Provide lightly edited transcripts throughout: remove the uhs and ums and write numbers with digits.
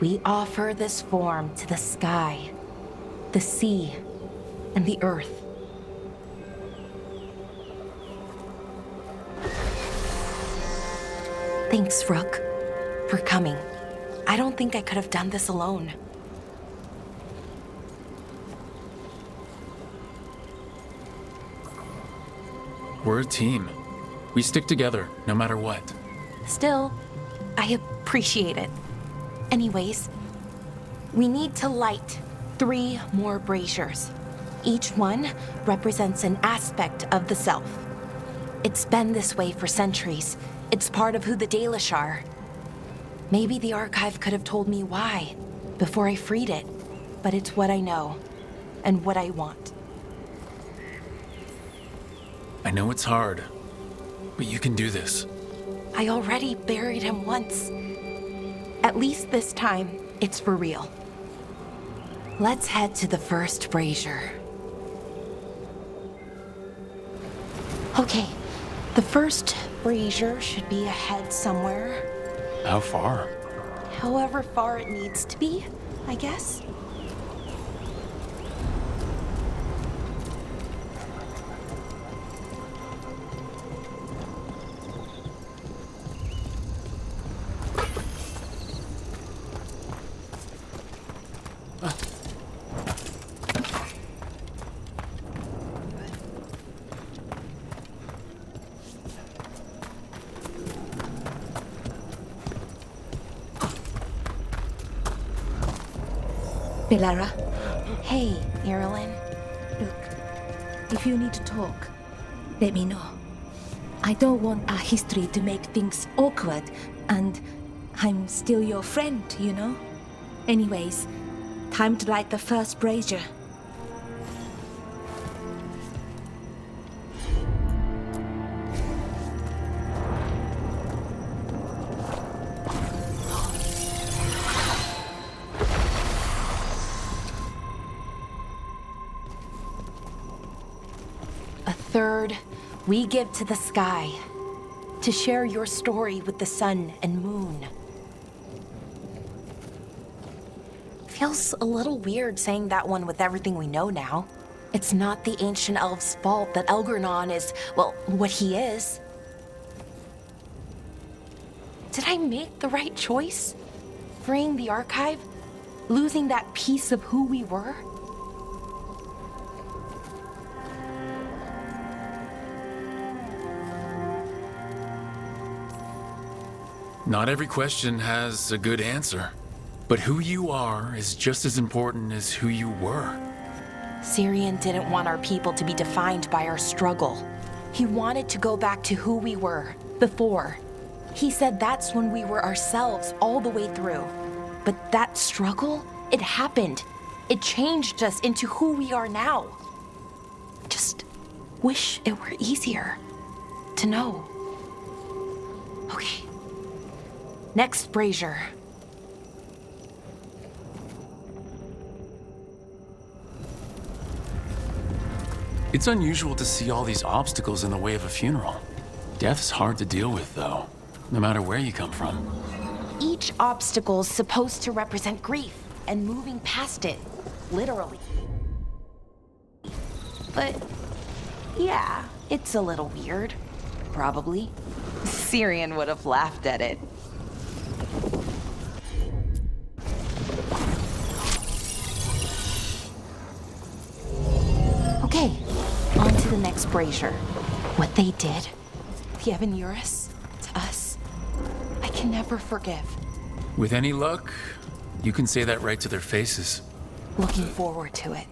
We offer this form to the sky, the sea, and the earth. Thanks, Rook, for coming. I don't think I could have done this alone. We're a team. We stick together, no matter what. Still, I appreciate it. Anyways, we need to light 3 more braziers. Each one represents an aspect of the self. It's been this way for centuries. It's part of who the Dalish are. Maybe the archive could have told me why before I freed it, but it's what I know and what I want. I know it's hard, but you can do this. I already buried him once. At least this time, it's for real. Let's head to the first brazier. Okay, the first brazier should be ahead somewhere. How far? However far it needs to be, I guess. Bellara, Hey, Irilyn. look, if you need to talk, let me know. I don't want our history to make things awkward, and I'm still your friend, you know? Anyways, time to light the first brazier. A third we give to the sky to share your story with the sun and moon. Feels a little weird saying that one with everything we know now. It's not the ancient elf's fault that Elgarnon is, well, what he is. Did I make the right choice? Freeing the archive? Losing that piece of who we were? Not every question has a good answer, but who you are is just as important as who you were. Syrian didn't want our people to be defined by our struggle. He wanted to go back to who we were before. He said that's when we were ourselves all the way through. But that struggle, it happened. It changed us into who we are now. I just wish it were easier to know. Okay. Next brazier. It's unusual to see all these obstacles in the way of a funeral. Death's hard to deal with, though, no matter where you come from. Each obstacle's supposed to represent grief and moving past it, literally. But yeah, it's a little weird, probably. Syrian would have laughed at it. Okay, on to the next brazier. What they did, the Evan-Urus, to us, I can never forgive. With any luck, you can say that right to their faces. Looking forward to it.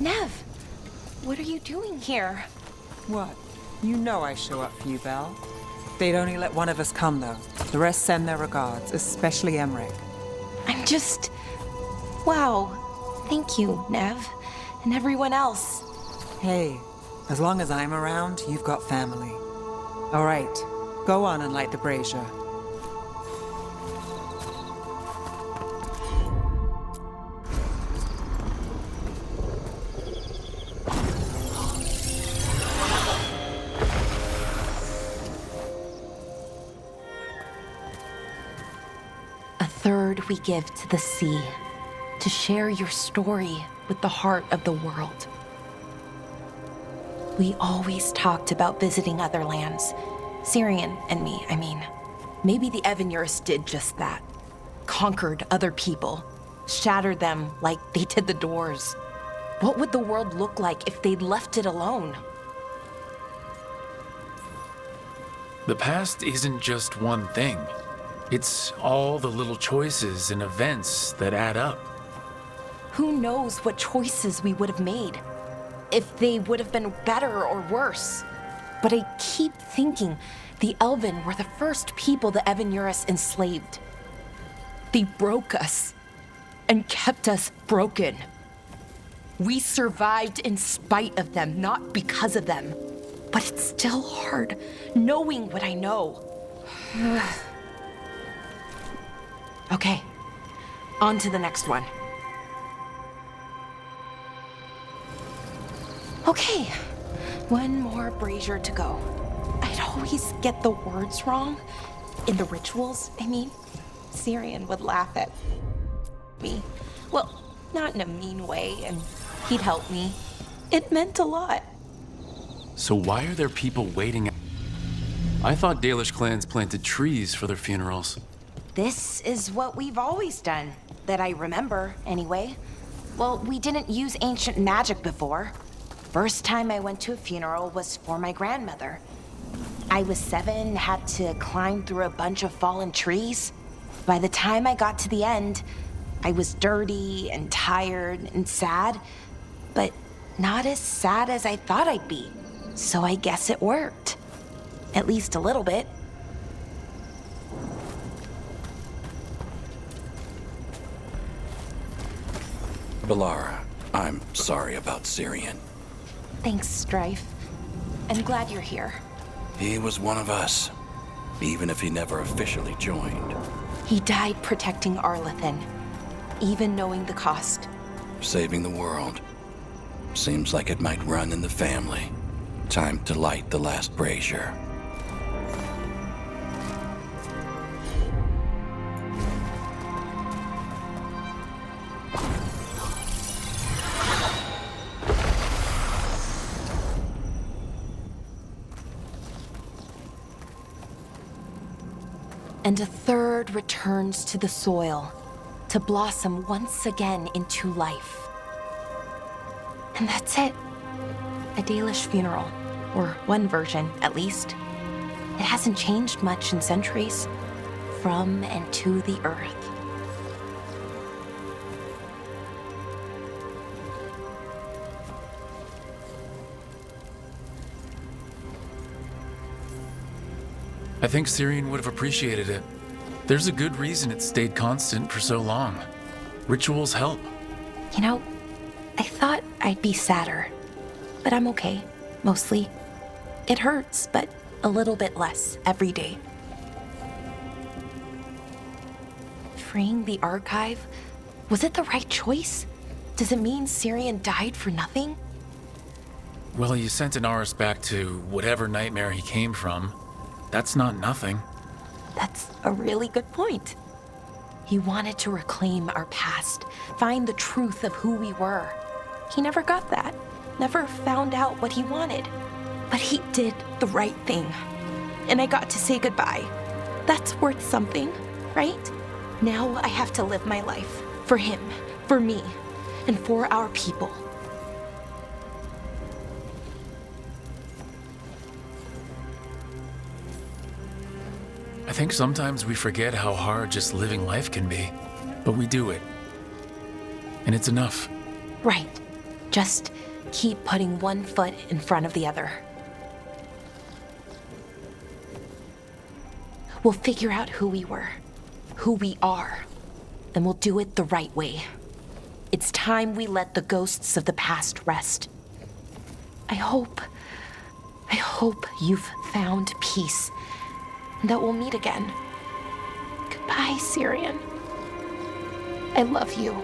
Nev, what are you doing here? What? You know I show up for you, Belle. They'd only let one of us come, though. The rest send their regards, especially Emmerich. I'm just... Wow. Thank you, Nev. And everyone else. Hey, as long as I'm around, you've got family. All right, go on and light the brazier. A third we give to the sea, to share your story with the heart of the world. We always talked about visiting other lands. Syrian and me, I mean. Maybe the Evanurus did just that. Conquered other people. Shattered them like they did the doors. What would the world look like if they'd left it alone? The past isn't just one thing. It's all the little choices and events that add up. Who knows what choices we would have made? If they would have been better or worse. But I keep thinking the Elven were the first people the Evanurus enslaved. They broke us and kept us broken. We survived in spite of them, not because of them. But it's still hard knowing what I know. Okay, on to the next one. Okay, one more brazier to go. I'd always get the words wrong. In the rituals, I mean. Syrian would laugh at me. Well, not in a mean way, and he'd help me. It meant a lot. So why are there people waiting? I thought Dalish clans planted trees for their funerals. This is what we've always done, that I remember, anyway. Well, we didn't use ancient magic before. First time I went to a funeral was for my grandmother. I was 7, had to climb through a bunch of fallen trees. By the time I got to the end, I was dirty and tired and sad, but not as sad as I thought I'd be. So I guess it worked. At least a little bit. Bellara, I'm sorry about Syrian. Thanks, Strife. I'm glad you're here. He was one of us, even if he never officially joined. He died protecting Arlathan, even knowing the cost. Saving the world. Seems like it might run in the family. Time to light the last brazier. And a third returns to the soil, to blossom once again into life. And that's it. A Dalish funeral, or one version, at least. It hasn't changed much in centuries, from and to the earth. I think Syrian would have appreciated it. There's a good reason it stayed constant for so long. Rituals help. You know, I thought I'd be sadder, but I'm okay, mostly. It hurts, but a little bit less every day. Freeing the archive, was it the right choice? Does it mean Syrian died for nothing? Well, you sent Inaris back to whatever nightmare he came from. That's not nothing. That's a really good point. He wanted to reclaim our past, find the truth of who we were. He never got that, never found out what he wanted. But he did the right thing. And I got to say goodbye. That's worth something, right? Now I have to live my life for him, for me, and for our people. I think sometimes we forget how hard just living life can be, but we do it. And it's enough. Right. Just keep putting one foot in front of the other. We'll figure out who we were, who we are, and we'll do it the right way. It's time we let the ghosts of the past rest. I hope you've found peace, and that we'll meet again. Goodbye, Syrian. I love you.